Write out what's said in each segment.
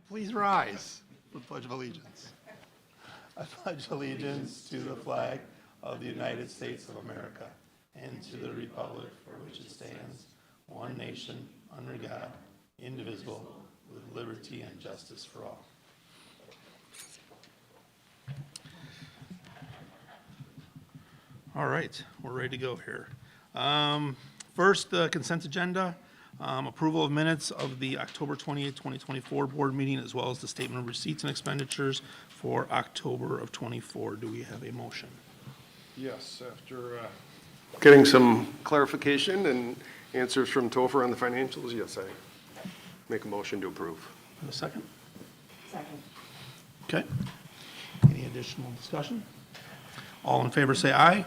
Please rise for the Pledge of Allegiance. I pledge allegiance to the flag of the United States of America and to the republic for which it stands, one nation, under God, indivisible, with liberty and justice for all. All right, we're ready to go here. First, the consent agenda. Approval of minutes of the October 28, 2024 board meeting, as well as the statement of receipts and expenditures for October of 24. Do we have a motion? Yes, after getting some clarification and answers from Topher on the financials, yes, I make a motion to approve. A second? Second. Okay. Any additional discussion? All in favor say aye.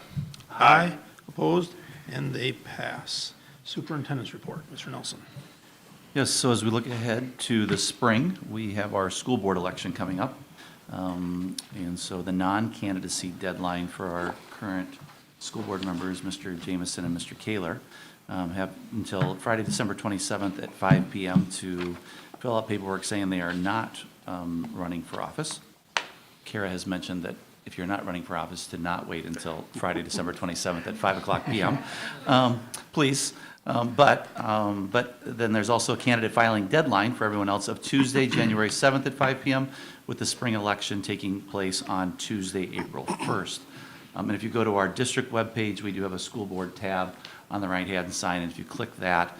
Aye. Opposed? And they pass. Superintendent's report, Mr. Nelson. Yes, so as we look ahead to the spring, we have our school board election coming up. And so the non-candidacy deadline for our current school board members, Mr. Jameson and Mr. Kaler, have until Friday, December 27th at 5 p.m. to fill out paperwork saying they are not running for office. Kara has mentioned that if you're not running for office, to not wait until Friday, December 27th at 5 o'clock p.m. Please. But then there's also a candidate filing deadline for everyone else of Tuesday, January 7th at 5 p.m., with the spring election taking place on Tuesday, April 1st. And if you go to our district webpage, we do have a school board tab on the right-hand side, and if you click that,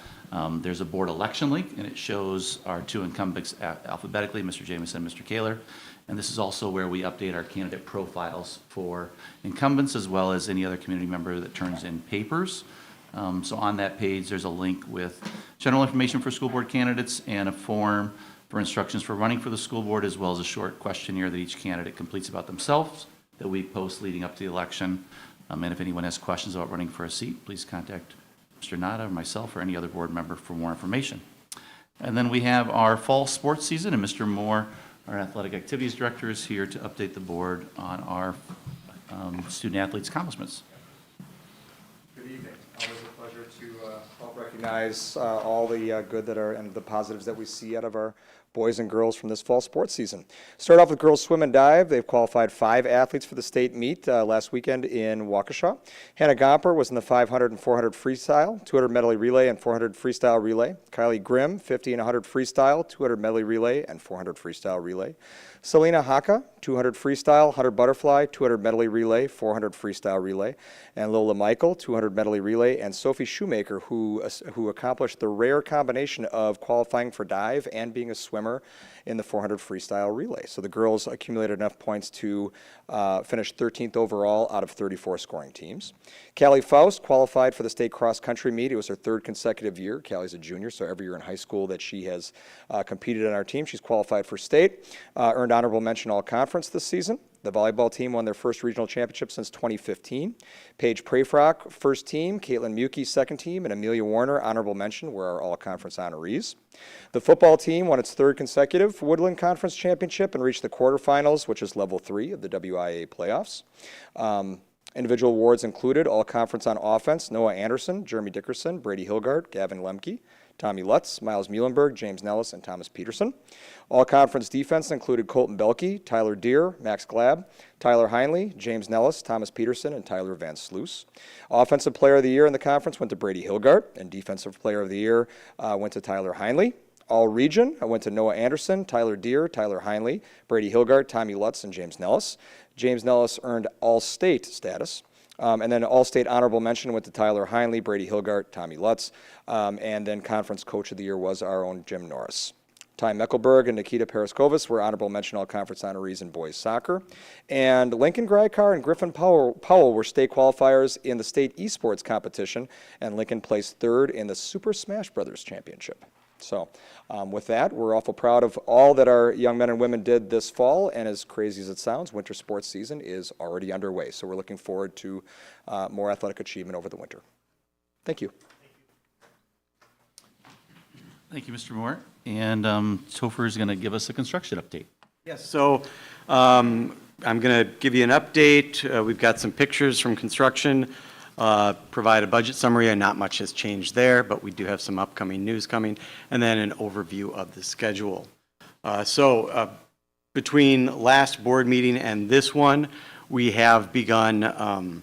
there's a board election link, and it shows our two incumbents alphabetically, Mr. Jameson and Mr. Kaler. And this is also where we update our candidate profiles for incumbents as well as any other community member that turns in papers. So on that page, there's a link with general information for school board candidates and a form for instructions for running for the school board, as well as a short questionnaire that each candidate completes about themselves that we post leading up to the election. And if anyone has questions about running for a seat, please contact Mr. Nada or myself or any other board member for more information. And then we have our fall sports season, and Mr. Moore, our athletic activities director, is here to update the board on our student athletes' accomplishments. Good evening. Always a pleasure to help recognize all the good that are and the positives that we see out of our boys and girls from this fall sports season. Start off with girls swim and dive. They've qualified 5 athletes for the state meet last weekend in Waukesha. Hannah Gomper was in the 500 and 400 freestyle, 200 medley relay, and 400 freestyle relay. Kylie Grimm, 50 and 100 freestyle, 200 medley relay, and 400 freestyle relay. Selena Haka, 200 freestyle, 100 butterfly, 200 medley relay, 400 freestyle relay. And Lola Michael, 200 medley relay, and Sophie Shoemaker, who accomplished the rare combination of qualifying for dive and being a swimmer in the 400 freestyle relay. So the girls accumulated enough points to finish 13th overall out of 34 scoring teams. Callie Faust qualified for the state cross-country meet. It was her 3rd consecutive year. Callie's a junior, so every year in high school that she has competed on our team, she's qualified for state, earned honorable mention all-conference this season. The volleyball team won their first regional championship since 2015. Paige Prayfrock, first team, Caitlin Mukey, second team, and Amelia Warner, honorable mention, were our all-conference honorees. The football team won its 3rd consecutive Woodland Conference championship and reached the quarterfinals, which is level 3 of the WIA playoffs. Individual awards included all-conference on offense, Noah Anderson, Jeremy Dickerson, Brady Hilgard, Gavin Lemke, Tommy Lutz, Miles Muhlenberg, James Nellis, and Thomas Peterson. All-conference defense included Colton Belke, Tyler Deere, Max Glab, Tyler Heinley, James Nellis, Thomas Peterson, and Tyler Van Sluis. Offensive player of the year in the conference went to Brady Hilgard, and defensive player of the year went to Tyler Heinley. All region went to Noah Anderson, Tyler Deere, Tyler Heinley, Brady Hilgard, Tommy Lutz, and James Nellis. James Nellis earned all-state status. And then all-state honorable mention went to Tyler Heinley, Brady Hilgard, Tommy Lutz. And then conference coach of the year was our own Jim Norris. Ty Meckelberg and Nikita Paraskovis were honorable mention all-conference honorees in boys soccer. And Lincoln Grykar and Griffin Powell were state qualifiers in the state esports competition, and Lincoln placed 3rd in the Super Smash Brothers Championship. So with that, we're awful proud of all that our young men and women did this fall, and as crazy as it sounds, winter sports season is already underway. So we're looking forward to more athletic achievement over the winter. Thank you. Thank you, Mr. Moore. And Topher is going to give us a construction update. Yes, so I'm going to give you an update. We've got some pictures from construction provide a budget summary, and not much has changed there, but we do have some upcoming news coming, and then an overview of the schedule. Between last board meeting and this one, we have begun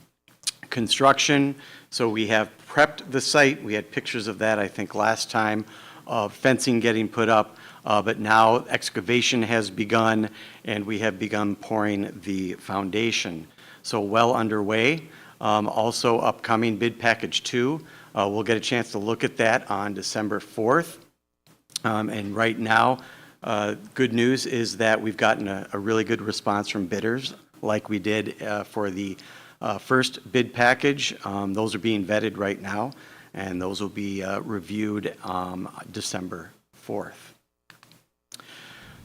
construction. So we have prepped the site. We had pictures of that, I think, last time, of fencing getting put up. But now excavation has begun, and we have begun pouring the foundation. So well underway. Also upcoming bid package 2. We'll get a chance to look at that on December 4th. And right now, good news is that we've gotten a really good response from bidders, like we did for the first bid package. Those are being vetted right now, and those will be reviewed December 4th.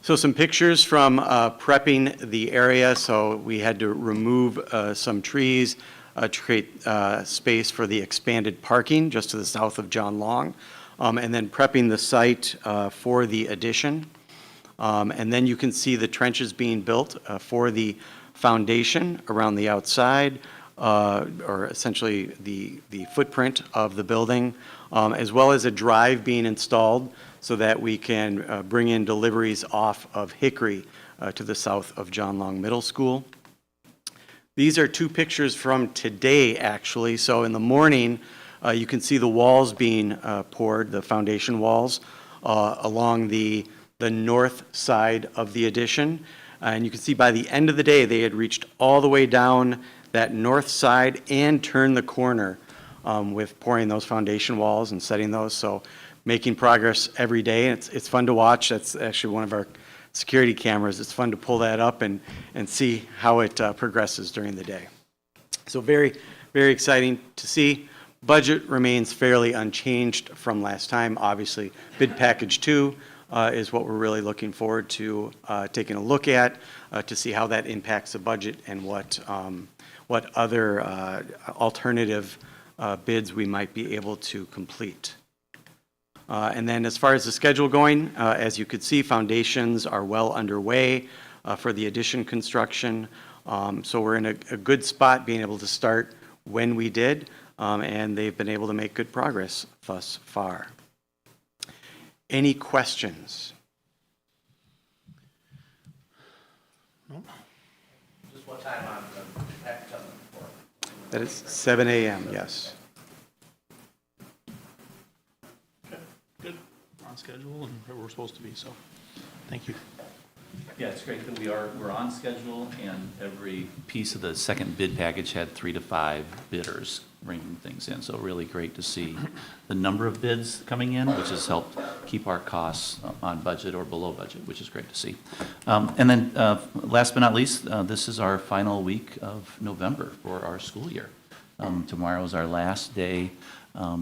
So some pictures from prepping the area. So we had to remove some trees to create space for the expanded parking just to the south of John Long, and then prepping the site for the addition. And then you can see the trenches being built for the foundation around the outside, or essentially the footprint of the building, as well as a drive being installed so that we can bring in deliveries off of Hickory to the south of John Long Middle School. These are 2 pictures from today, actually. So in the morning, you can see the walls being poured, the foundation walls, along the north side of the addition. And you can see by the end of the day, they had reached all the way down that north side and turned the corner with pouring those foundation walls and setting those. So making progress every day. And it's fun to watch. That's actually one of our security cameras. It's fun to pull that up and see how it progresses during the day. So very, very exciting to see. Budget remains fairly unchanged from last time. Obviously, bid package 2 is what we're really looking forward to taking a look at to see how that impacts the budget and what other alternative bids we might be able to complete. And then as far as the schedule going, as you could see, foundations are well underway for the addition construction. So we're in a good spot being able to start when we did, and they've been able to make good progress thus far. Any questions? No? Just what time on the package on the floor? That is 7 a.m., yes. Okay, good. On schedule and where we're supposed to be, so thank you. Yeah, it's great that we're on schedule, and every piece of the second bid package had 3 to 5 bidders bringing things in. So really great to see the number of bids coming in, which has helped keep our costs on budget or below budget, which is great to see. And then last but not least, this is our final week of November for our school year. Tomorrow is our last day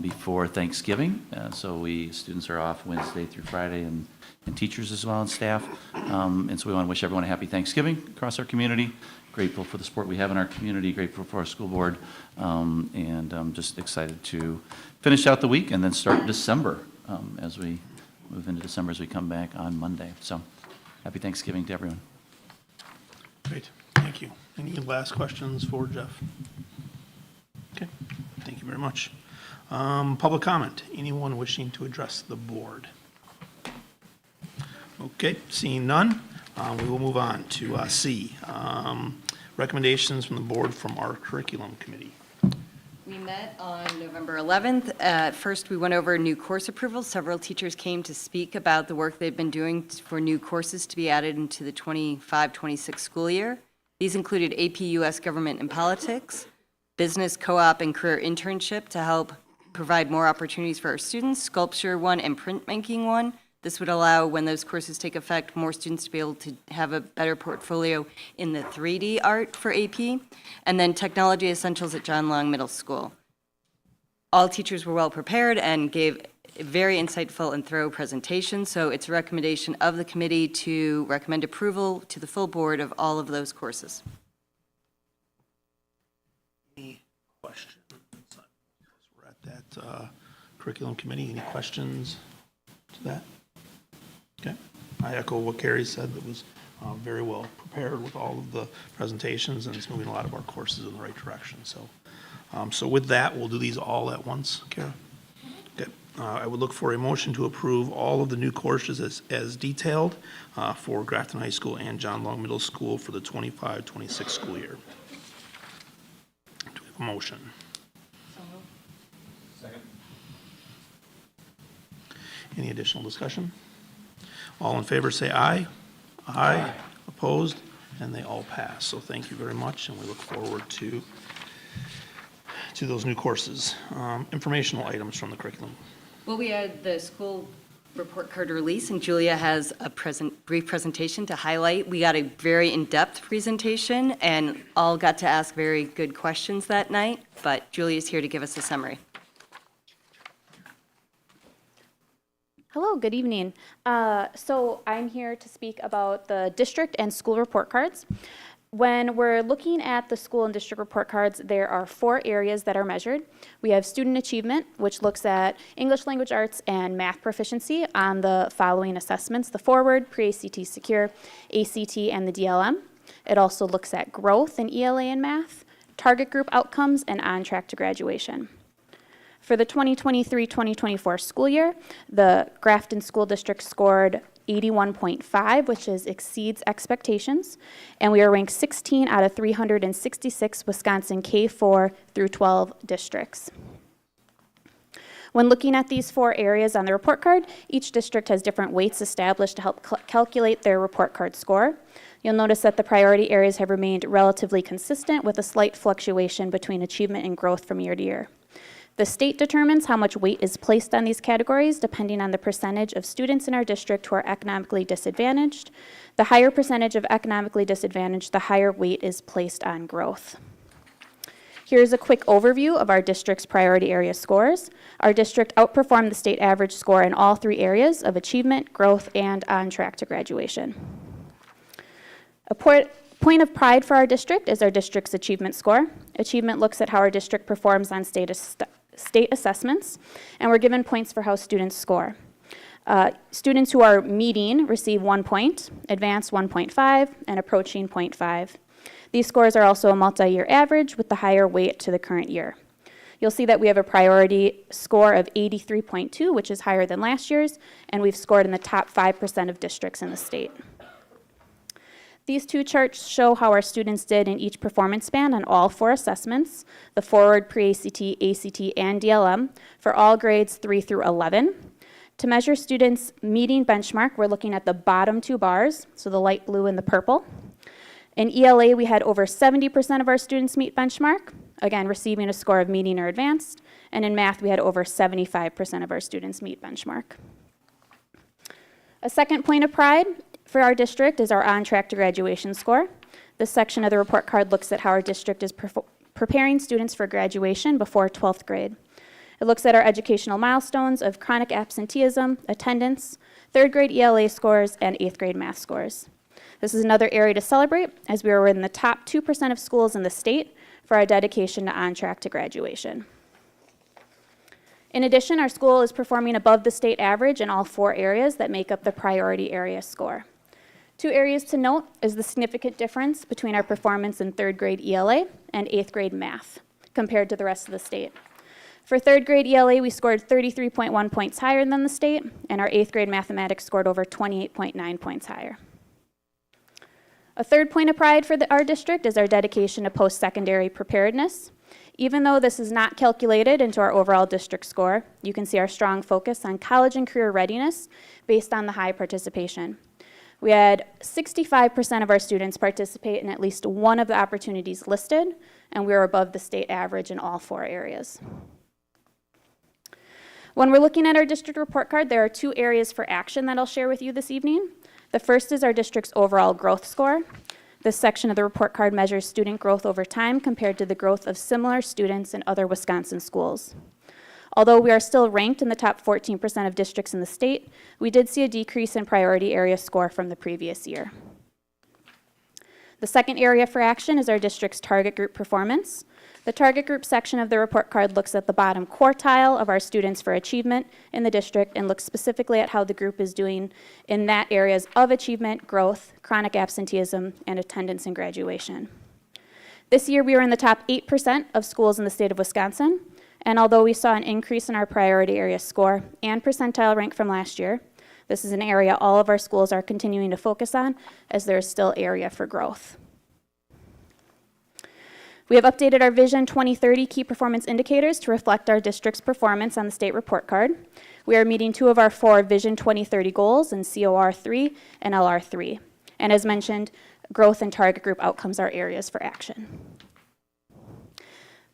before Thanksgiving. So students are off Wednesday through Friday, and teachers as well, and staff. And so we want to wish everyone a happy Thanksgiving across our community. Grateful for the support we have in our community, grateful for our school board, and I'm just excited to finish out the week and then start December as we move into December as we come back on Monday. So happy Thanksgiving to everyone. Great, thank you. Any last questions for Jeff? Okay, thank you very much. Public comment, anyone wishing to address the board? Okay, seeing none, we will move on to C. Recommendations from the board from our curriculum committee. We met on November 11th. First, we went over new course approvals. Several teachers came to speak about the work they've been doing for new courses to be added into the 25-26 school year. These included AP US Government and Politics, Business Co-op and Career Internship to help provide more opportunities for our students, Sculpture 1 and Printmaking 1. This would allow, when those courses take effect, more students to be able to have a better portfolio in the 3D art for AP, and then Technology Essentials at John Long Middle School. All teachers were well prepared and gave a very insightful and thorough presentation, so it's a recommendation of the committee to recommend approval to the full board of all of those courses. Any questions? We're at that curriculum committee. Any questions to that? Okay. I echo what Carrie said. That was very well prepared with all of the presentations, and it's moving a lot of our courses in the right direction. So So with that, we'll do these all at once, Kara? Okay. I would look for a motion to approve all of the new courses as detailed for Grafton High School and John Long Middle School for the 25-26 school year. Do we have a motion? Any additional discussion? All in favor, say aye. Aye. Opposed? And they all pass. So thank you very much, and we look forward to those new courses. Informational items from the curriculum. Well, we had the school report card release, and Julia has a brief presentation to highlight. We got a very in-depth presentation, and all got to ask very good questions that night, but Julia's here to give us a summary. Hello, good evening. So I'm here to speak about the district and school report cards. When we're looking at the school and district report cards, there are 4 areas that are measured. We have student achievement, which looks at English language arts and math proficiency on the following assessments: the Forward, Pre-ACT Secure, ACT, and the DLM. It also looks at growth in ELA and math, target group outcomes, and on track to graduation. For the 2023-2024 school year, the Grafton School District scored 81.5, which exceeds expectations, and we are ranked 16 out of 366 Wisconsin K-4 through 12 districts. When looking at these 4 areas on the report card, each district has different weights established to help calculate their report card score. You'll notice that the priority areas have remained relatively consistent with a slight fluctuation between achievement and growth from year to year. The state determines how much weight is placed on these categories depending on the percentage of students in our district who are economically disadvantaged. The higher percentage of economically disadvantaged, the higher weight is placed on growth. Here's a quick overview of our district's priority area scores. Our district outperformed the state average score in all 3 areas of achievement, growth, and on track to graduation. A point of pride for our district is our district's achievement score. Achievement looks at how our district performs on state assessments, and we're given points for how students score. Students who are meeting receive 1 point, advanced 1.5, and approaching 0.5. These scores are also a multi-year average with the higher weight to the current year. You'll see that we have a priority score of 83.2, which is higher than last year's, and we've scored in the top 5% of districts in the state. These 2 charts show how our students did in each performance band on all 4 assessments, the Forward, Pre-ACT, ACT, and DLM, for all grades 3 through 11. To measure students' meeting benchmark, we're looking at the bottom 2 bars, so the light blue and the purple. In ELA, we had over 70% of our students meet benchmark, again, receiving a score of meeting or advanced, and in math, we had over 75% of our students meet benchmark. A second point of pride for our district is our on track to graduation score. This section of the report card looks at how our district is preparing students for graduation before 12th grade. It looks at our educational milestones of chronic absenteeism, attendance, 3rd grade ELA scores, and 8th grade math scores. This is another area to celebrate, as we are in the top 2% of schools in the state for our dedication to on track to graduation. In addition, our school is performing above the state average in all 4 areas that make up the priority area score. 2 areas to note is the significant difference between our performance in 3rd grade ELA and 8th grade math compared to the rest of the state. For 3rd grade ELA, we scored 33.1 points higher than the state, and our 8th grade mathematics scored over 28.9 points higher. A third point of pride for our district is our dedication to post-secondary preparedness. Even though this is not calculated into our overall district score, you can see our strong focus on college and career readiness based on the high participation. We had 65% of our students participate in at least one of the opportunities listed, and we are above the state average in all 4 areas. When we're looking at our district report card, there are 2 areas for action that I'll share with you this evening. The first is our district's overall growth score. This section of the report card measures student growth over time compared to the growth of similar students in other Wisconsin schools. Although we are still ranked in the top 14% of districts in the state, we did see a decrease in priority area score from the previous year. The second area for action is our district's target group performance. The target group section of the report card looks at the bottom quartile of our students for achievement in the district and looks specifically at how the group is doing in that areas of achievement, growth, chronic absenteeism, and attendance and graduation. This year, we were in the top 8% of schools in the state of Wisconsin, and although we saw an increase in our priority area score and percentile rank from last year, this is an area all of our schools are continuing to focus on as there is still area for growth. We have updated our Vision 2030 key performance indicators to reflect our district's performance on the state report card. We are meeting 2 of our 4 Vision 2030 goals in COR 3 and LR 3. And as mentioned, growth and target group outcomes are areas for action.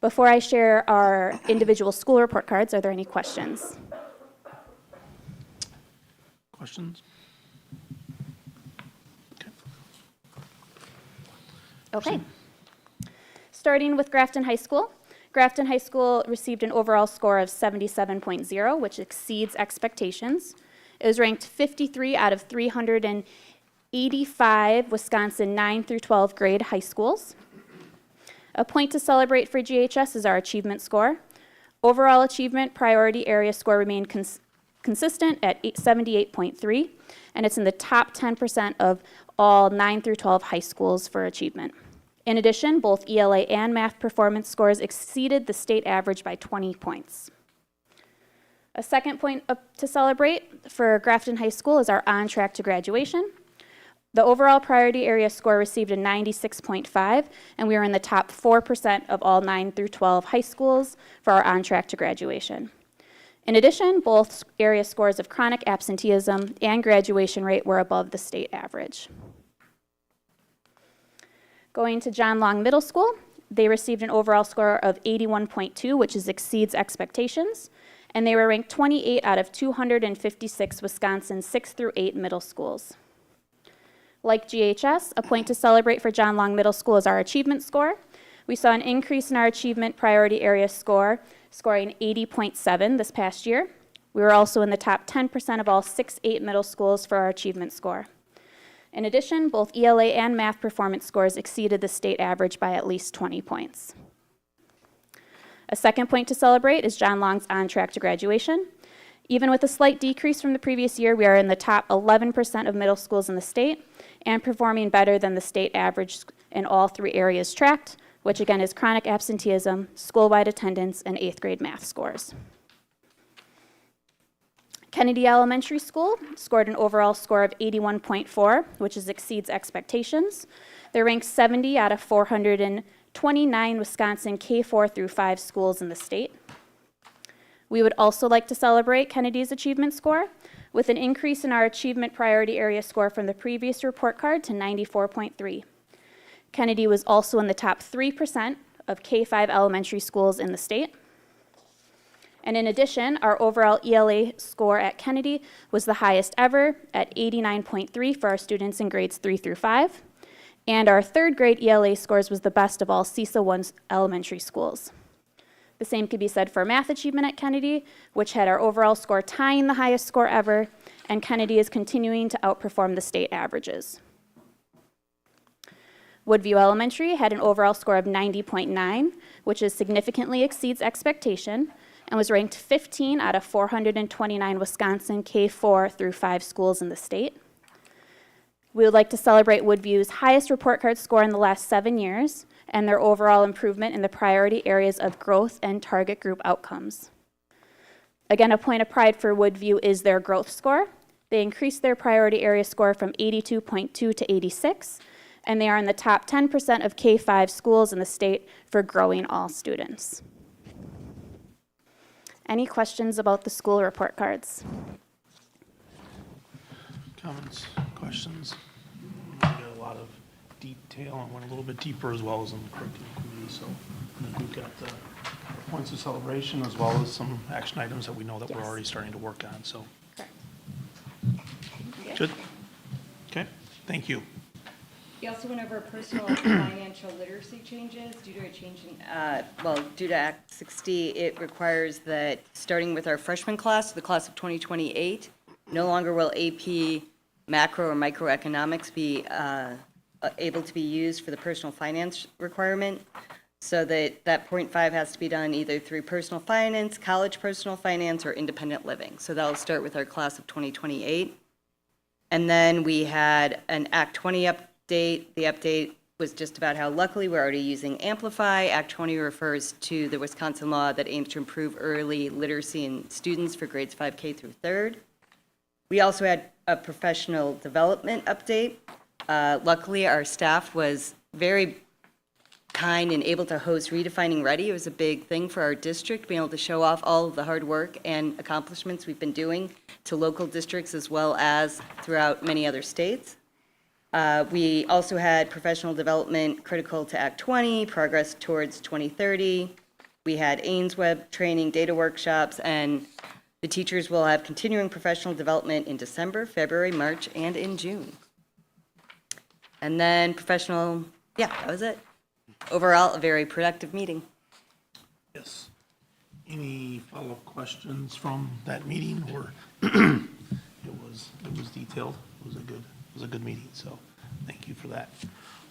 Before I share our individual school report cards, are there any questions? Questions? Okay. Starting with Grafton High School. Grafton High School received an overall score of 77.0, which exceeds expectations. It was ranked 53 out of 385 Wisconsin 9 through 12 grade high schools. A point to celebrate for GHS is our achievement score. Overall achievement priority area score remained consistent at 78.3, and it's in the top 10% of all 9 through 12 high schools for achievement. In addition, both ELA and math performance scores exceeded the state average by 20 points. A second point to celebrate for Grafton High School is our on track to graduation. The overall priority area score received a 96.5, and we are in the top 4% of all 9 through 12 high schools for our on track to graduation. In addition, both area scores of chronic absenteeism and graduation rate were above the state average. Going to John Long Middle School, they received an overall score of 81.2, which exceeds expectations, and they were ranked 28 out of 256 Wisconsin 6 through 8 middle schools. Like GHS, a point to celebrate for John Long Middle School is our achievement score. We saw an increase in our achievement priority area score, scoring 80.7 this past year. We were also in the top 10% of all 6-8 middle schools for our achievement score. In addition, both ELA and math performance scores exceeded the state average by at least 20 points. A second point to celebrate is John Long's on track to graduation. Even with a slight decrease from the previous year, we are in the top 11% of middle schools in the state and performing better than the state average in all 3 areas tracked, which again is chronic absenteeism, school-wide attendance, and 8th grade math scores. Kennedy Elementary School scored an overall score of 81.4, which exceeds expectations. They're ranked 70 out of 429 Wisconsin K4 through 5 schools in the state. We would also like to celebrate Kennedy's achievement score with an increase in our achievement priority area score from the previous report card to 94.3. Kennedy was also in the top 3% of K5 elementary schools in the state. And in addition, our overall ELA score at Kennedy was the highest ever at 89.3 for our students in grades 3 through 5. And our 3rd grade ELA scores was the best of all CISA 1 elementary schools. The same could be said for math achievement at Kennedy, which had our overall score tying the highest score ever, and Kennedy is continuing to outperform the state averages. Woodview Elementary had an overall score of 90.9, which significantly exceeds expectation, and was ranked 15 out of 429 Wisconsin K4 through 5 schools in the state. We would like to celebrate Woodview's highest report card score in the last 7 years and their overall improvement in the priority areas of growth and target group outcomes. Again, a point of pride for Woodview is their growth score. They increased their priority area score from 82.2 to 86, and they are in the top 10% of K5 schools in the state for growing all students. Any questions about the school report cards? Comments, questions? We got a lot of detail and went a little bit deeper as well as in the curriculum committee. So I think we've got the points of celebration as well as some action items that we know that we're already starting to work on. So good. Okay. Thank you. We also went over personal and financial literacy changes due to a change in, due to Act 60, it requires that starting with our freshman class, the class of 2028, no longer will AP macro or microeconomics be able to be used for the personal finance requirement, so that 0.5 has to be done either through personal finance, college personal finance, or independent living. So that'll start with our class of 2028. And then we had an Act 20 update. The update was just about how luckily we're already using Amplify. Act 20 refers to the Wisconsin law that aims to improve early literacy in students for grades 5K through 3rd. We also had a professional development update. Luckily, our staff was very kind and able to host Redefining Ready. It was a big thing for our district, being able to show off all of the hard work and accomplishments we've been doing to local districts as well as throughout many other states. We also had professional development critical to Act 20, progress towards 2030. We had Ains Web training, data workshops, and the teachers will have continuing professional development in December, February, March, and in June. And then professional, yeah, that was it. Overall, a very productive meeting. Yes. Any follow-up questions from that meeting, or it was detailed? It was a good meeting, so thank you for that.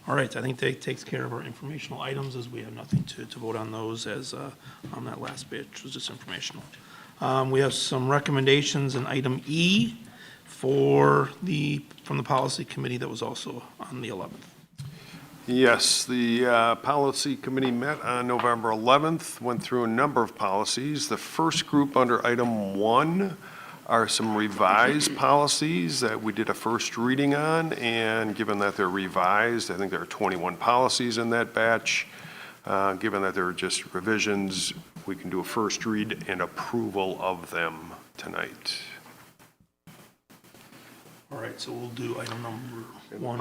All right, I think that takes care of our informational items, as we have nothing to vote on those, as on that last bit, which was just informational. We have some recommendations in item E from the policy committee that was also on the 11th. Yes, the policy committee met on November 11th, went through a number of policies. The first group under item 1 are some revised policies that we did a first reading on, and given that they're revised, I think there are 21 policies in that batch. Given that they're just revisions, we can do a first read and approval of them tonight. All right, so we'll do item number And the 1.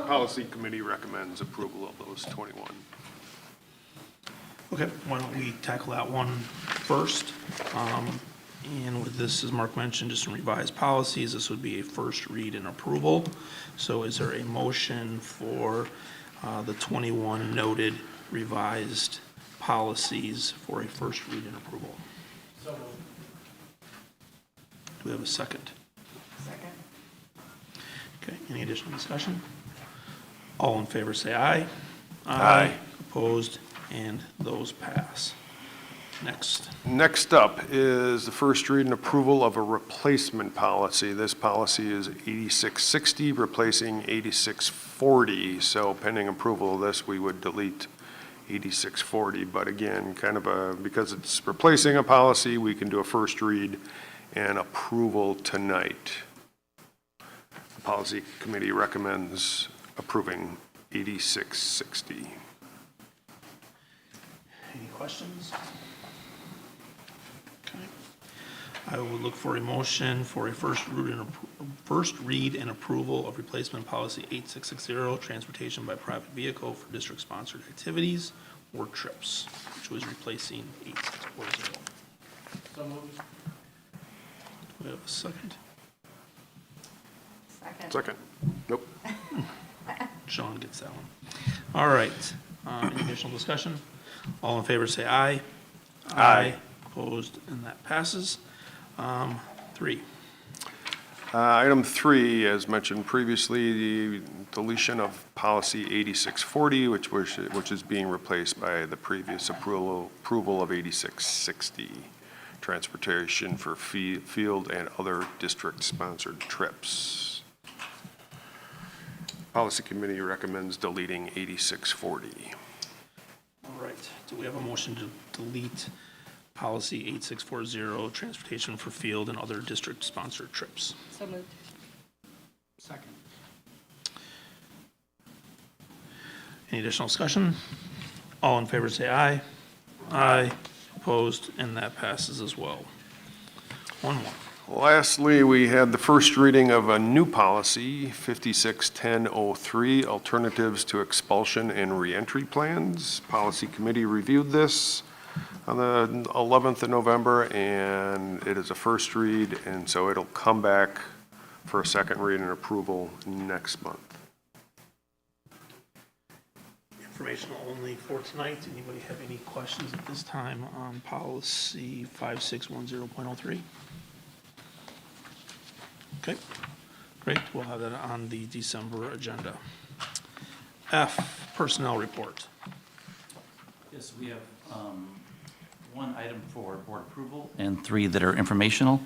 policy committee recommends approval of those 21. Okay, why don't we tackle that one first? And with this, as Mark mentioned, just some revised policies, this would be a first read and approval. So is there a motion for the 21 noted revised policies for a first read and approval? So moved. Do we have a second? Second. Okay, any additional discussion? All in favor say aye. Aye. Opposed, and those pass. Next. Next up is the first read and approval of a replacement policy. This policy is 8660, replacing 8640. So pending approval of this, we would delete 8640. But again, because it's replacing a policy, we can do a first read and approval tonight. The policy committee recommends approving 8660. Any questions? Okay. I would look for a motion for a first read and approval of replacement policy 8660, transportation by private vehicle for district-sponsored activities or trips, which was replacing 8640. So moved. Do we have a second? Second. Nope. Sean gets that one. All right. Any additional discussion? All in favor say aye. Aye. Opposed, and that passes. 3. Item 3, as mentioned previously, the deletion of policy 8640, which is being replaced by the previous approval of 8660, transportation for field and other district-sponsored trips. Policy committee recommends deleting 8640. All right. Do we have a motion to delete policy 8640, transportation for field and other district-sponsored trips? So moved. Second. Any additional discussion? All in favor say aye. Aye. Opposed, and that passes as well. 1 more. Lastly, we had the first reading of a new policy, 561003, alternatives to expulsion and reentry plans. Policy committee reviewed this on the 11th of November, and it is a first read, and so it'll come back for a second read and approval next month. Informational only for tonight. Anybody have any questions at this time on policy 5610.03? Okay, great. We'll have that on the December agenda. F, personnel report. Yes, we have one item for board approval and 3 that are informational.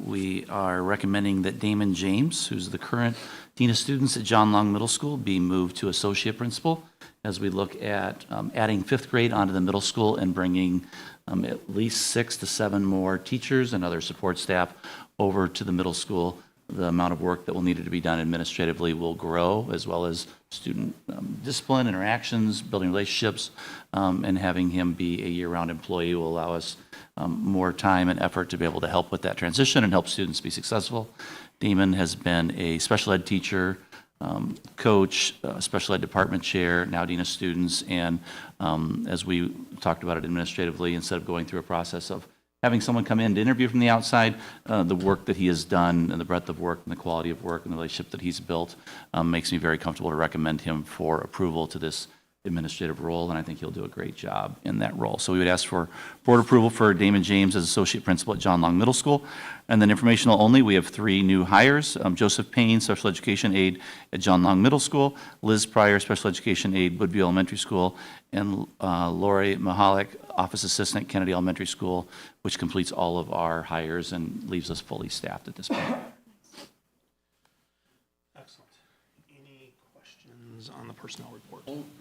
We are recommending that Damon James, who's the current Dean of Students at John Long Middle School, be moved to Associate Principal as we look at adding 5th grade onto the middle school and bringing at least 6 to 7 more teachers and other support staff over to the middle school. The amount of work that will need to be done administratively will grow, as well as student discipline, interactions, building relationships, and having him be a year-round employee will allow us more time and effort to be able to help with that transition and help students be successful. Damon has been a special ed teacher, coach, special ed department chair, now dean of students, and as we talked about it administratively, instead of going through a process of having someone come in to interview from the outside, the work that he has done and the breadth of work and the quality of work and the relationship that he's built makes me very comfortable to recommend him for approval to this administrative role, and I think he'll do a great job in that role. So we would ask for board approval for Damon James as Associate Principal at John Long Middle School. And then informational only, we have 3 new hires. Joseph Payne, Special Education Aide at John Long Middle School, Liz Pryor, Special Education Aide, Woodview Elementary School, and Lori Mahalik, Office Assistant, Kennedy Elementary School, which completes all of our hires and leaves us fully staffed at this point. Excellent. Any questions on the personnel report?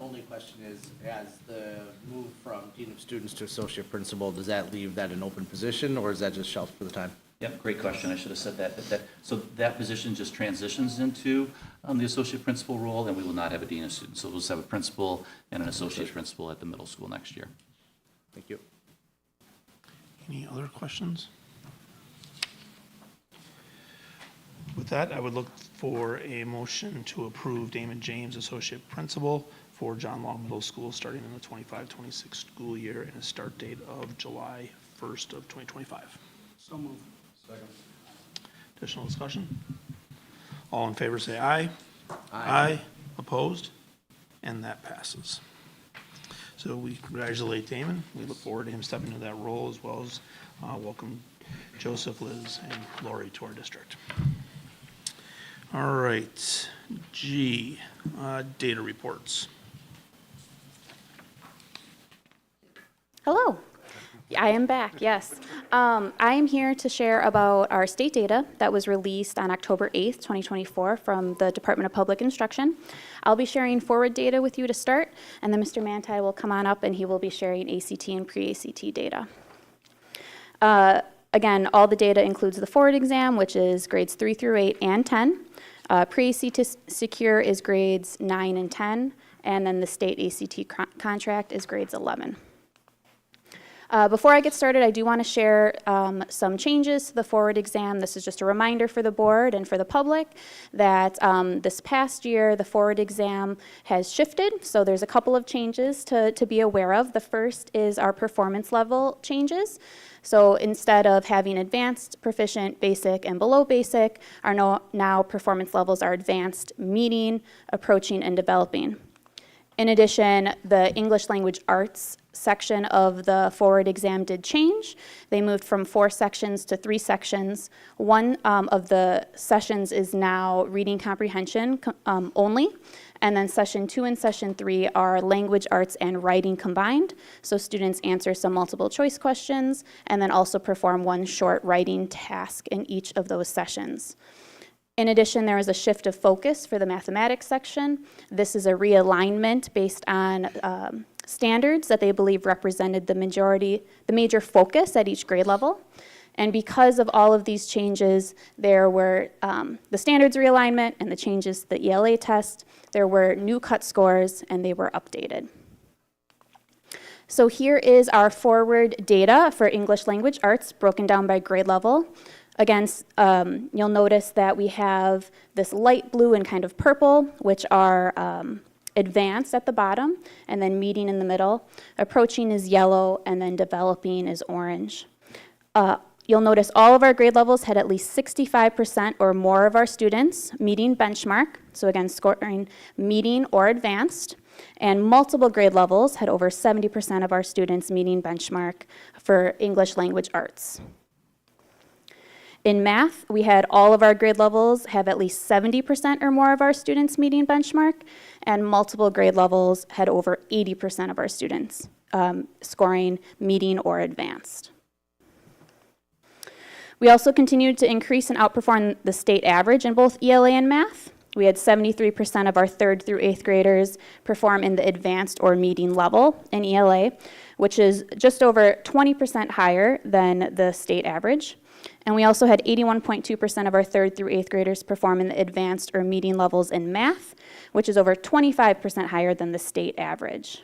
Only question is, as the move from Dean of Students to Associate Principal, does that leave that an open position, or is that just shelved for the time? Yep, great question. I should have said that. So that position just transitions into the associate principal role, and we will not have a dean of students. So we'll just have a principal and an associate principal at the middle school next year. Thank you. Any other questions? With that, I would look for a motion to approve Damon James, Associate Principal for John Long Middle School, starting in the 25-26 school year, and a start date of July 1st of 2025. So moved. Second. Additional discussion? All in favor say aye. Aye. Opposed? And that passes. So we congratulate Damon. We look forward to him stepping into that role, as well as welcome Joseph, Liz, and Lori to our district. All right, G, data reports. Hello. I am back, yes. I am here to share about our state data that was released on October 8th, 2024 from the Department of Public Instruction. I'll be sharing forward data with you to start, and then Mr. Manti will come on up and he will be sharing ACT and pre-ACT data. Again, all the data includes the forward exam, which is grades 3 through 8 and 10. Pre-ACT secure is grades 9 and 10, and then the state ACT contract is grades 11. Before I get started, I do want to share some changes to the forward exam. This is just a reminder for the board and for the public that this past year, the forward exam has shifted. So there's a couple of changes to be aware of. The first is our performance level changes. So instead of having advanced, proficient, basic, and below basic, our now performance levels are advanced, meeting, approaching, and developing. In addition, the English language arts section of the forward exam did change. They moved from 4 sections to 3 sections. One of the sessions is now reading comprehension only, and then session 2 and session 3 are language arts and writing combined. So students answer some multiple choice questions and then also perform one short writing task in each of those sessions. In addition, there was a shift of focus for the mathematics section. This is a realignment based on standards that they believe represented the major focus at each grade level. And because of all of these changes, there were the standards realignment and the changes to the ELA test, there were new cut scores, and they were updated. So here is our forward data for English language arts broken down by grade level. Again, you'll notice that we have this light blue and kind of purple, which are advanced at the bottom, and then meeting in the middle. Approaching is yellow, and then developing is orange. You'll notice all of our grade levels had at least 65% or more of our students meeting benchmark, so again, scoring meeting or advanced, and multiple grade levels had over 70% of our students meeting benchmark for English language arts. In math, we had all of our grade levels have at least 70% or more of our students meeting benchmark, and multiple grade levels had over 80% of our students scoring meeting or advanced. We also continued to increase and outperform the state average in both ELA and math. We had 73% of our 3rd through 8th graders perform in the advanced or meeting level in ELA, which is just over 20% higher than the state average. And we also had 81.2% of our 3rd through 8th graders perform in the advanced or meeting levels in math, which is over 25% higher than the state average.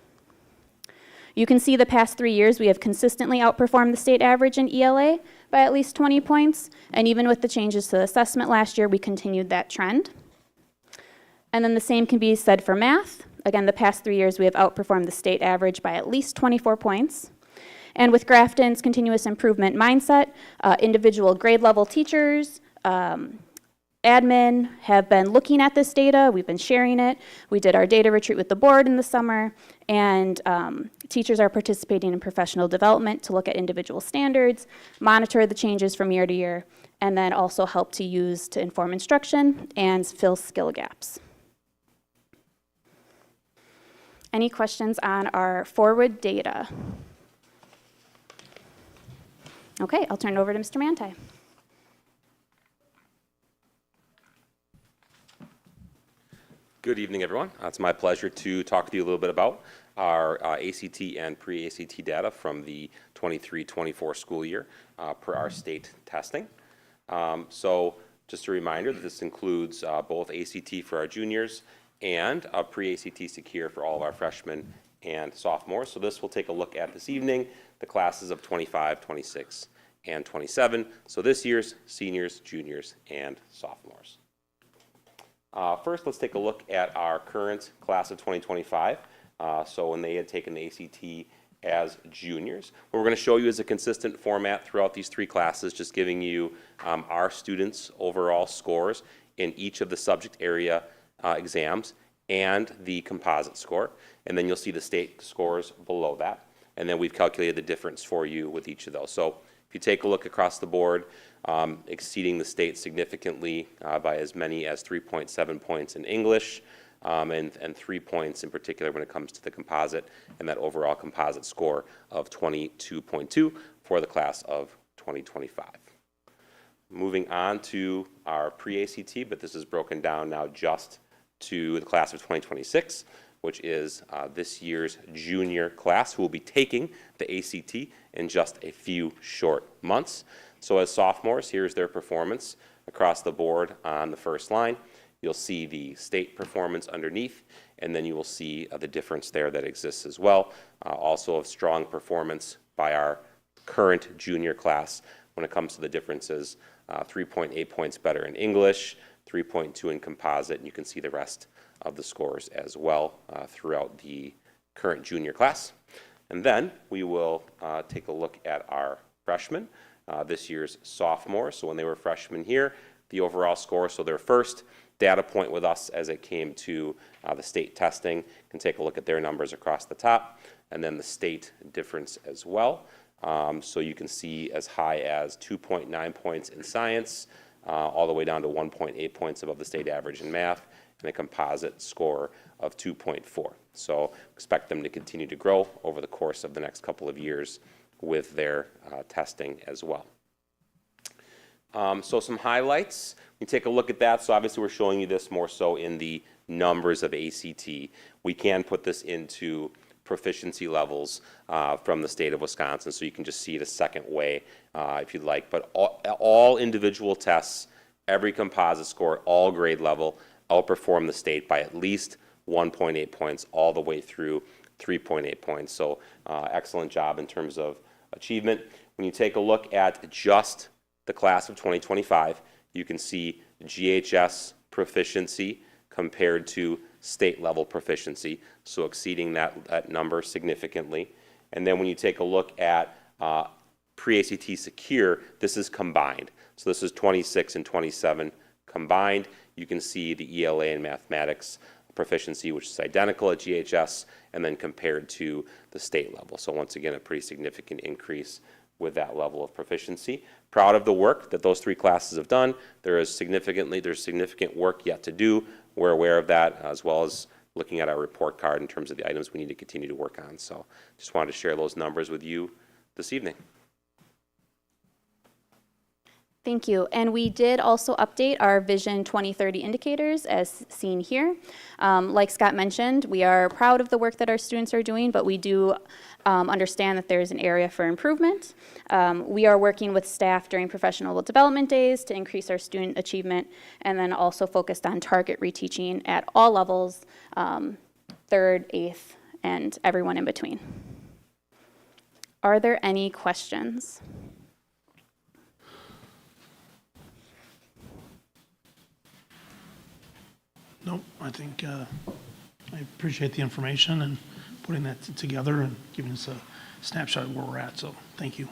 You can see the past 3 years we have consistently outperformed the state average in ELA by at least 20 points, and even with the changes to the assessment last year, we continued that trend. And then the same can be said for math. Again, the past 3 years we have outperformed the state average by at least 24 points. And with Grafton's continuous improvement mindset, individual grade level teachers, admin have been looking at this data. We've been sharing it. We did our data retreat with the board in the summer, and teachers are participating in professional development to look at individual standards, monitor the changes from year to year, and then also help to use to inform instruction and fill skill gaps. Any questions on our forward data? Okay, I'll turn it over to Mr. Manti. Good evening, everyone. It's my pleasure to talk to you a little bit about our ACT and pre-ACT data from the 23-24 school year per our state testing. So just a reminder that this includes both ACT for our juniors and pre-ACT secure for all of our freshmen and sophomores. So this will take a look at this evening, the classes of 25, 26, and 27. So this year's seniors, juniors, and sophomores. First, let's take a look at our current class of 2025. So when they had taken the ACT as juniors. What we're going to show you is a consistent format throughout these 3 classes, just giving you our students' overall scores in each of the subject area exams and the composite score. And then you'll see the state scores below that. And then we've calculated the difference for you with each of those. So if you take a look across the board, exceeding the state significantly by as many as 3.7 points in English, and 3 points in particular when it comes to the composite, and that overall composite score of 22.2 for the class of 2025. Moving on to our pre-ACT, but this is broken down now just to the class of 2026, which is this year's junior class who will be taking the ACT in just a few short months. So as sophomores, here's their performance across the board on the first line. You'll see the state performance underneath, and then you will see the difference there that exists as well. Also a strong performance by our current junior class when it comes to the differences. 3.8 points better in English, 3.2 in composite, and you can see the rest of the scores as well throughout the current junior class. And then we will take a look at our freshmen, this year's sophomores. So when they were freshmen here, the overall score, so their first data point with us as it came to the state testing, you can take a look at their numbers across the top, and then the state difference as well. So you can see as high as 2.9 points in science, all the way down to 1.8 points above the state average in math, and a composite score of 2.4. So expect them to continue to grow over the course of the next couple of years with their testing as well. So some highlights, we take a look at that. So obviously we're showing you this more so in the numbers of ACT. We can put this into proficiency levels from the state of Wisconsin, so you can just see it a second way if you'd like. But all individual tests, every composite score, all grade level, outperform the state by at least 1.8 points all the way through 3.8 points. So excellent job in terms of achievement. When you take a look at just the class of 2025, you can see GHS proficiency compared to state level proficiency, so exceeding that number significantly. And then when you take a look at pre-ACT secure, this is combined. So this is 26 and 27 combined. You can see the ELA and mathematics proficiency, which is identical at GHS, and then compared to the state level. So once again, a pretty significant increase with that level of proficiency. Proud of the work that those 3 classes have done. There's significant work yet to do. We're aware of that, as well as looking at our report card in terms of the items we need to continue to work on. So just wanted to share those numbers with you this evening. Thank you. And we did also update our Vision 2030 indicators as seen here. Like Scott mentioned, we are proud of the work that our students are doing, but we do understand that there is an area for improvement. We are working with staff during professional development days to increase our student achievement, and then also focused on target reteaching at all levels, 3rd, 8th, and everyone in between. Are there any questions? Nope, I think I appreciate the information and putting that together and giving us a snapshot of where we're at, so thank you.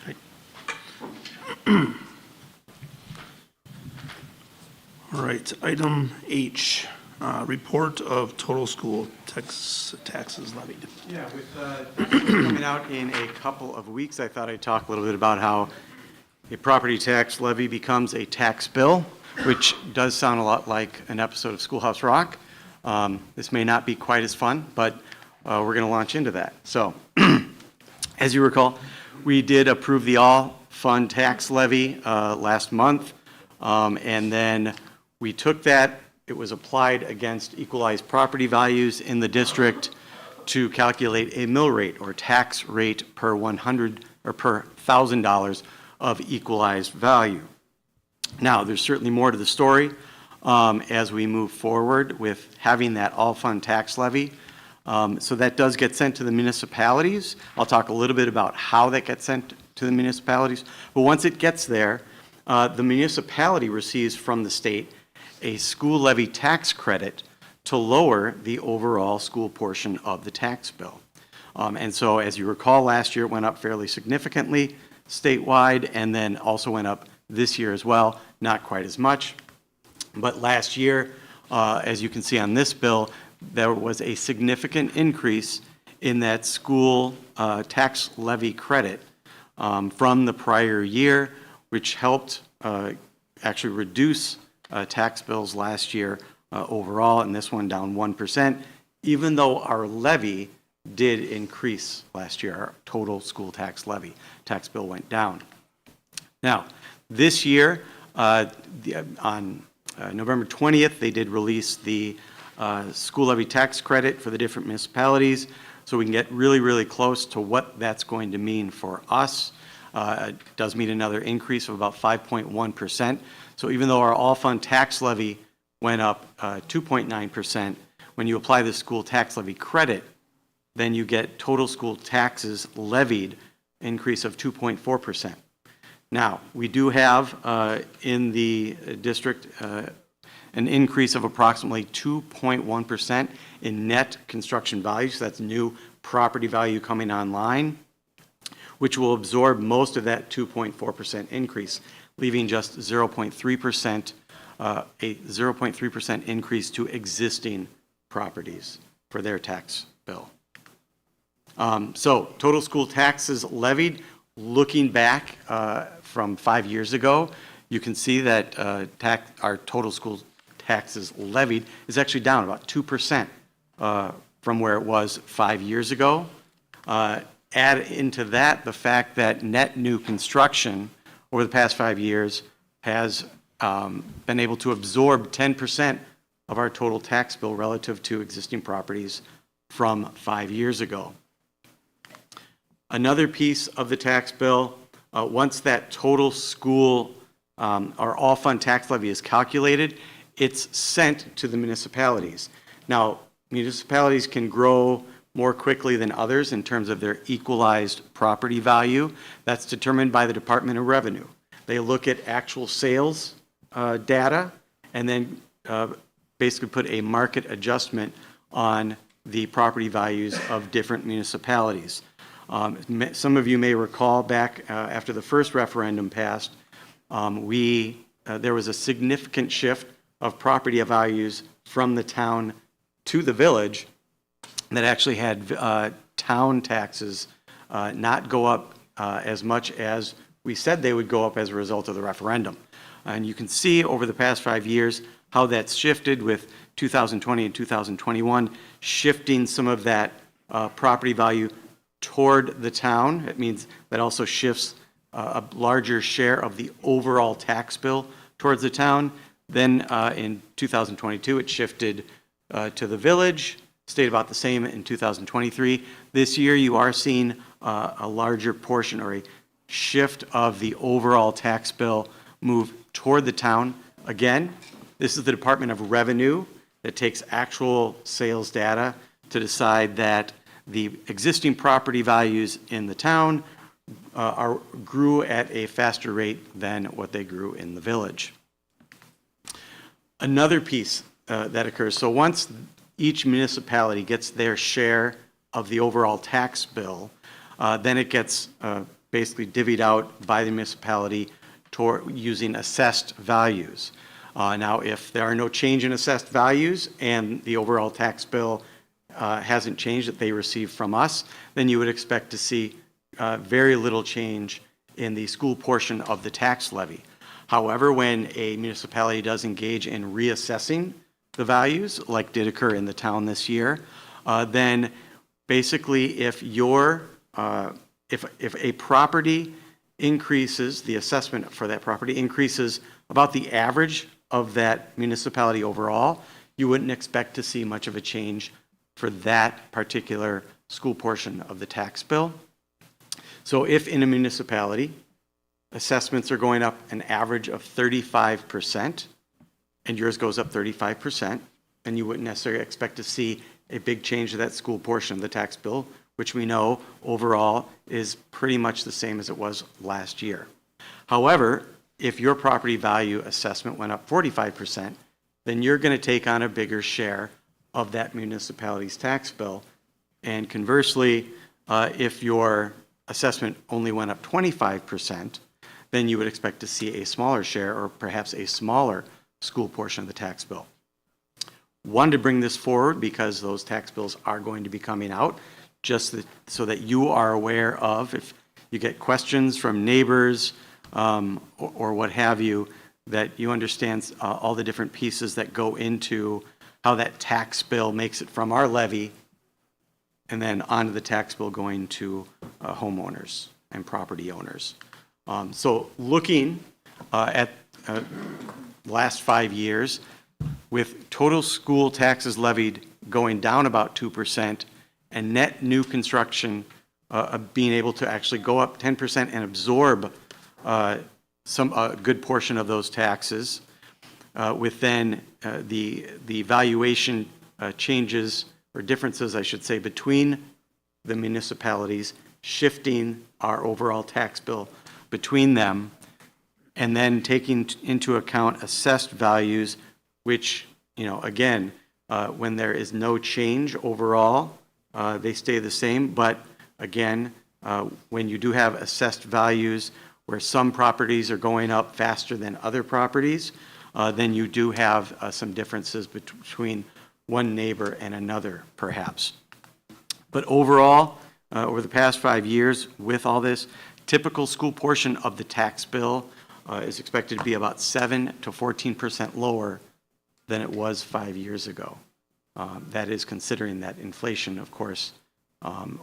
Thanks. All right, item H, report of total school taxes levied. Yeah, with coming out in a couple of weeks, I thought I'd talk a little bit about how a property tax levy becomes a tax bill, which does sound a lot like an episode of Schoolhouse Rock. This may not be quite as fun, but we're going to launch into that. So, as you recall, we did approve the all-fund tax levy last month, and then we took that. It was applied against equalized property values in the district to calculate a mill rate or tax rate per 100 or per $1,000 of equalized value. Now, there's certainly more to the story as we move forward with having that all-fund tax levy. So that does get sent to the municipalities. I'll talk a little bit about how that gets sent to the municipalities. But once it gets there, the municipality receives from the state a school levy tax credit to lower the overall school portion of the tax bill. And so, as you recall, last year it went up fairly significantly statewide, and then also went up this year as well, not quite as much. But last year, as you can see on this bill, there was a significant increase in that school tax levy credit from the prior year, which helped actually reduce tax bills last year overall, and this one down 1%, even though our levy did increase last year. Our total school tax levy, tax bill went down. Now, this year, on November 20th, they did release the school levy tax credit for the different municipalities, so we can get really, really close to what that's going to mean for us. It does mean another increase of about 5.1%. So even though our all-fund tax levy went up 2.9%, when you apply the school tax levy credit, then you get total school taxes levied increase of 2.4%. Now, we do have in the district an increase of approximately 2.1% in net construction values. That's new property value coming online, which will absorb most of that 2.4% increase, leaving just 0.3%, a 0.3% increase to existing properties for their tax bill. So total school taxes levied, looking back from 5 years ago, you can see that our total school taxes levied is actually down about 2% from where it was 5 years ago. Add into that the fact that net new construction over the past 5 years has been able to absorb 10% of our total tax bill relative to existing properties from 5 years ago. Another piece of the tax bill, once that total school or all-fund tax levy is calculated, it's sent to the municipalities. Now, municipalities can grow more quickly than others in terms of their equalized property value. That's determined by the Department of Revenue. They look at actual sales data and then basically put a market adjustment on the property values of different municipalities. Some of you may recall back after the first referendum passed, there was a significant shift of property values from the town to the village that actually had town taxes not go up as much as we said they would go up as a result of the referendum. And you can see over the past 5 years, how that's shifted with 2020 and 2021, shifting some of that property value toward the town. It means that also shifts a larger share of the overall tax bill towards the town. Then in 2022, it shifted to the village, stayed about the same in 2023. This year, you are seeing a larger portion or a shift of the overall tax bill move toward the town. Again, this is the Department of Revenue that takes actual sales data to decide that the existing property values in the town grew at a faster rate than what they grew in the village. Another piece that occurs, so once each municipality gets their share of the overall tax bill, then it gets basically divvied out by the municipality using assessed values. Now, if there are no change in assessed values and the overall tax bill hasn't changed that they receive from us, then you would expect to see very little change in the school portion of the tax levy. However, when a municipality does engage in reassessing the values, like did occur in the town this year, then basically if a property increases, the assessment for that property increases about the average of that municipality overall, you wouldn't expect to see much of a change for that particular school portion of the tax bill. So if in a municipality, assessments are going up an average of 35%, and yours goes up 35%, then you wouldn't necessarily expect to see a big change to that school portion of the tax bill, which we know overall is pretty much the same as it was last year. However, if your property value assessment went up 45%, then you're going to take on a bigger share of that municipality's tax bill. And conversely, if your assessment only went up 25%, then you would expect to see a smaller share or perhaps a smaller school portion of the tax bill. Wanted to bring this forward because those tax bills are going to be coming out, just so that you are aware of, if you get questions from neighbors or what have you, that you understand all the different pieces that go into how that tax bill makes it from our levy and then onto the tax bill going to homeowners and property owners. So looking at last 5 years, with total school taxes levied going down about 2% and net new construction being able to actually go up 10% and absorb a good portion of those taxes, with then the valuation changes or differences, I should say, between the municipalities, shifting our overall tax bill between them, and then taking into account assessed values, which, again, when there is no change overall, they stay the same. But again, when you do have assessed values where some properties are going up faster than other properties, then you do have some differences between one neighbor and another, perhaps. But overall, over the past 5 years, with all this, typical school portion of the tax bill is expected to be about 7 to 14% lower than it was 5 years ago. That is considering that inflation, of course,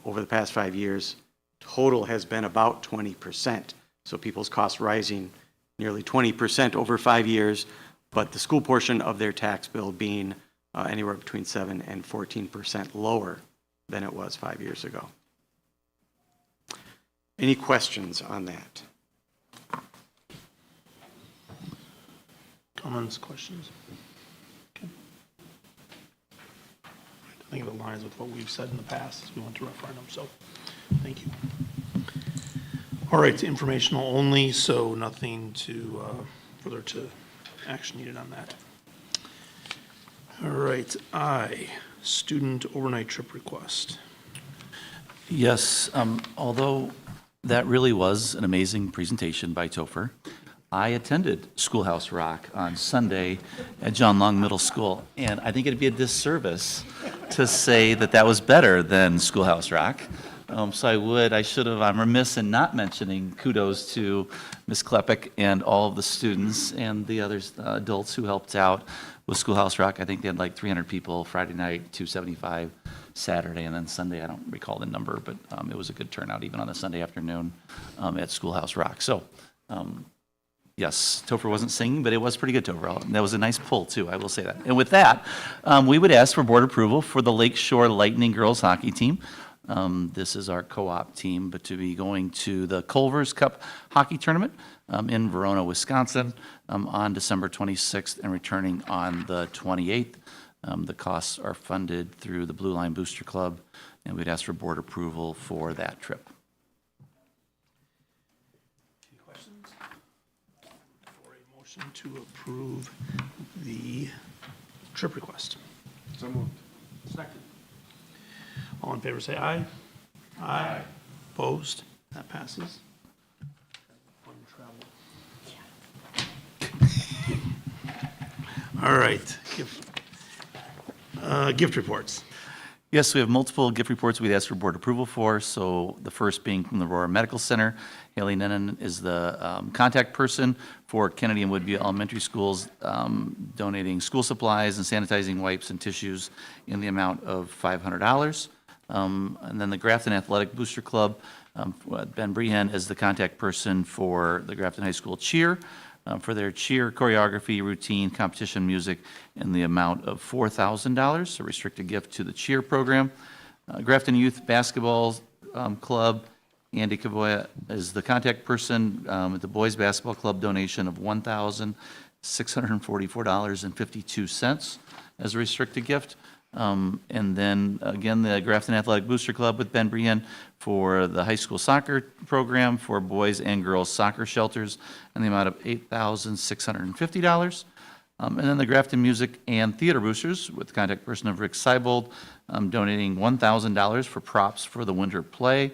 over the past 5 years, total has been about 20%. So people's costs rising nearly 20% over 5 years, but the school portion of their tax bill being anywhere between 7 and 14% lower than it was 5 years ago. Any questions on that? Comments, questions? Okay. I think it aligns with what we've said in the past as we went to referendum, so thank you. All right, informational only, so nothing to further to action needed on that. All right, student overnight trip request. Yes, although that really was an amazing presentation by Topher, I attended Schoolhouse Rock on Sunday at John Long Middle School, and I think it'd be a disservice to say that that was better than Schoolhouse Rock. I should have, I'm remiss in not mentioning kudos to Ms. Klepek and all of the students and the other adults who helped out with Schoolhouse Rock. I think they had like 300 people Friday night, 275 Saturday, and then Sunday, I don't recall the number, but it was a good turnout even on the Sunday afternoon at Schoolhouse Rock. So, yes, Topher wasn't singing, but it was pretty good, Topher. That was a nice pull, too, I will say that. And with that, we would ask for board approval for the Lakeshore Lightning girls hockey team. This is our co-op team, but to be going to the Culver's Cup Hockey Tournament in Verona, Wisconsin on December 26th and returning on the 28th. The costs are funded through the Blue Line Booster Club, and we'd ask for board approval for that trip. Any questions? For a motion to approve the trip request. So moved. Second. All in favor, say aye. Aye. Opposed? That passes. Fun travel. All right, gift reports. Yes, we have multiple gift reports we'd ask for board approval for. So the first being from the Aurora Medical Center. Haley Nennen is the contact person for Kennedy and Woodview Elementary Schools, donating school supplies and sanitizing wipes and tissues in the amount of $500. And then the Grafton Athletic Booster Club, Ben Brehen is the contact person for the Grafton High School cheer, for their cheer choreography, routine, competition music in the amount of $4,000, a restricted gift to the cheer program. Grafton Youth Basketball Club, Andy Kavoya is the contact person at the Boys Basketball Club, donation of $1,644.52 as a restricted gift. And then, again, the Grafton Athletic Booster Club with Ben Brehen for the high school soccer program for boys and girls soccer shelters in the amount of $8,650. And then the Grafton Music and Theater Boosters with the contact person of Rick Seibold, donating $1,000 for props for the winter play.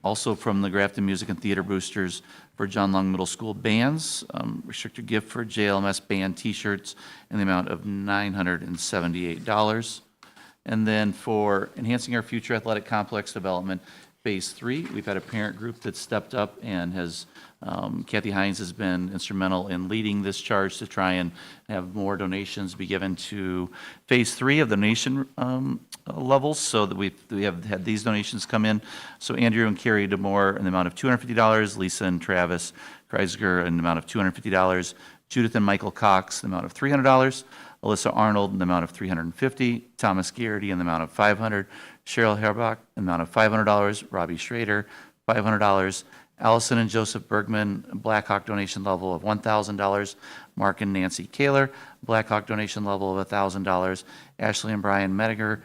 Also from the Grafton Music and Theater Boosters for John Long Middle School bands, restricted gift for JLMS band T-shirts in the amount of $978. And then for enhancing our future athletic complex development, Phase 3, we've had a parent group that stepped up and has, Kathy Hines has been instrumental in leading this charge to try and have more donations be given to Phase 3 of the nation levels, so that we have had these donations come in. So Andrew and Carrie DeMore in the amount of $250, Lisa and Travis Kreisger in the amount of $250, Judith and Michael Cox in the amount of $300, Alyssa Arnold in the amount of $350, Thomas Garrity in the amount of $500, Cheryl Herbach in the amount of $500, Robbie Schrader, $500, Allison and Joseph Bergman, Blackhawk donation level of $1,000, Mark and Nancy Kaler, Blackhawk donation level of $1,000, Ashley and Brian Mediger,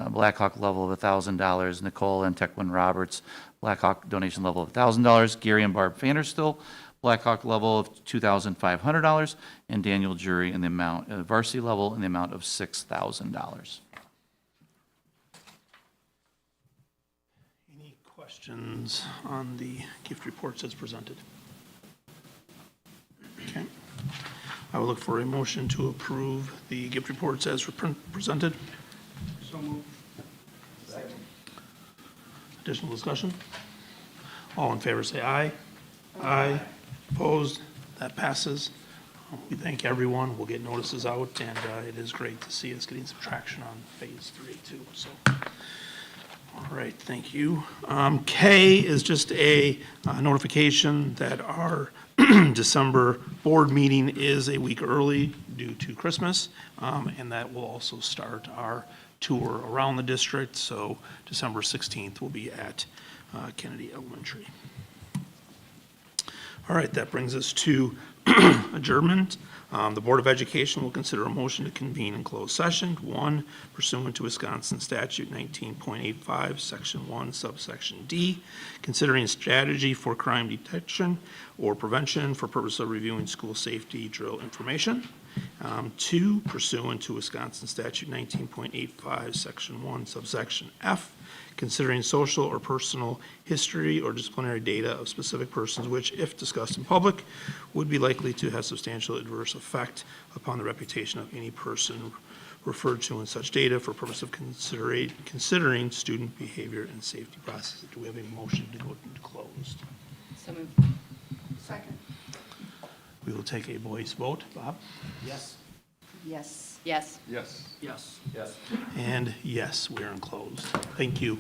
Blackhawk level of $1,000, Nicole and Tequin Roberts, Blackhawk donation level of $1,000, Gary and Barb Vanderstill, Blackhawk level of $2,500, and Daniel Jury in the amount, varsity level in the amount of $6,000. Any questions on the gift reports as presented? Okay. I will look for a motion to approve the gift reports as presented. So moved. Second. Additional discussion? All in favor, say aye. Aye. Opposed? That passes. We thank everyone. We'll get notices out, and it is great to see us getting some traction on Phase 3 too. So, all right, thank you. K is just a notification that our December board meeting is a week early due to Christmas, and that will also start our tour around the district. So December 16th will be at Kennedy Elementary. All right, that brings us to adjournment. The Board of Education will consider a motion to convene in closed session. 1, pursuant to Wisconsin Statute 19.85, Section 1, subsection D, considering strategy for crime detection or prevention for purpose of reviewing school safety drill information. 2, pursuant to Wisconsin Statute 19.85, Section 1, subsection F, considering social or personal history or disciplinary data of specific persons which, if discussed in public, would be likely to have substantial adverse effect upon the reputation of any person referred to in such data for purpose of considering student behavior and safety processes. Do we have a motion to go into closed? So moved. Second. We will take a voice vote. Bob? Yes. Yes. Yes. Yes. Yes. Yes. And yes, we are in closed. Thank you.